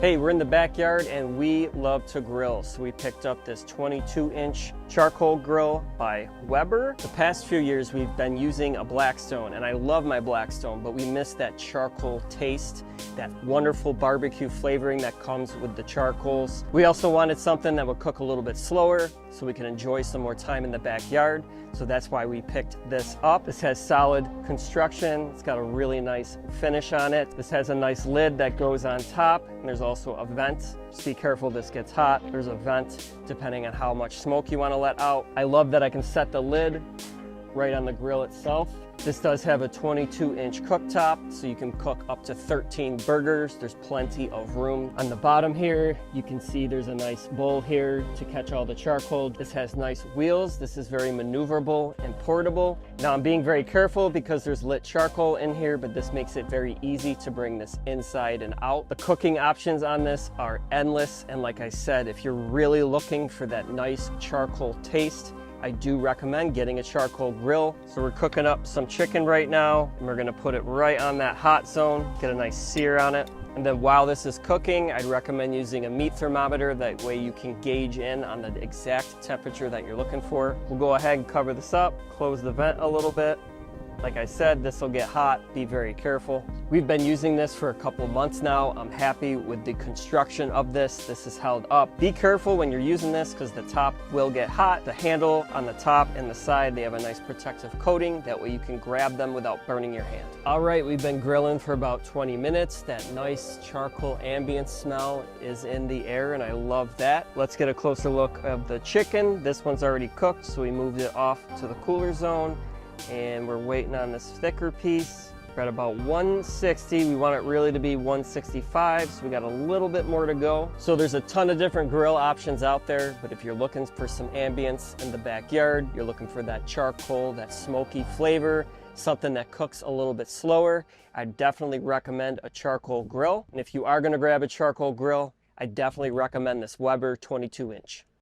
Hey, we're in the backyard and we love to grill. So we picked up this 22-inch charcoal grill by Weber. The past few years we've been using a Blackstone, and I love my Blackstone, but we miss that charcoal taste, that wonderful barbecue flavoring that comes with the charcoals. We also wanted something that would cook a little bit slower so we can enjoy some more time in the backyard. So that's why we picked this up. This has solid construction. It's got a really nice finish on it. This has a nice lid that goes on top, and there's also a vent. Just be careful this gets hot. There's a vent depending on how much smoke you want to let out. I love that I can set the lid right on the grill itself. This does have a 22-inch cooktop, so you can cook up to 13 burgers. There's plenty of room. On the bottom here, you can see there's a nice bowl here to catch all the charcoal. This has nice wheels. This is very maneuverable and portable. Now I'm being very careful because there's lit charcoal in here, but this makes it very easy to bring this inside and out. The cooking options on this are endless, and like I said, if you're really looking for that nice charcoal taste, I do recommend getting a charcoal grill. So we're cooking up some chicken right now, and we're gonna put it right on that hot zone, get a nice sear on it. And then while this is cooking, I'd recommend using a meat thermometer. That way you can gauge in on the exact temperature that you're looking for. We'll go ahead and cover this up, close the vent a little bit. Like I said, this will get hot, be very careful. We've been using this for a couple months now. I'm happy with the construction of this. This is held up. Be careful when you're using this because the top will get hot. The handle on the top and the side, they have a nice protective coating. That way you can grab them without burning your hand. All right, we've been grilling for about 20 minutes. That nice charcoal ambient smell is in the air and I love that. Let's get a closer look of the chicken. This one's already cooked, so we moved it off to the cooler zone. And we're waiting on this thicker piece. We're at about 160. We want it really to be 165, so we got a little bit more to go. So there's a ton of different grill options out there, but if you're looking for some ambience in the backyard, you're looking for that charcoal, that smoky flavor, something that cooks a little bit slower, I definitely recommend a charcoal grill. And if you are gonna grab a charcoal grill, I definitely recommend this Weber 22-inch.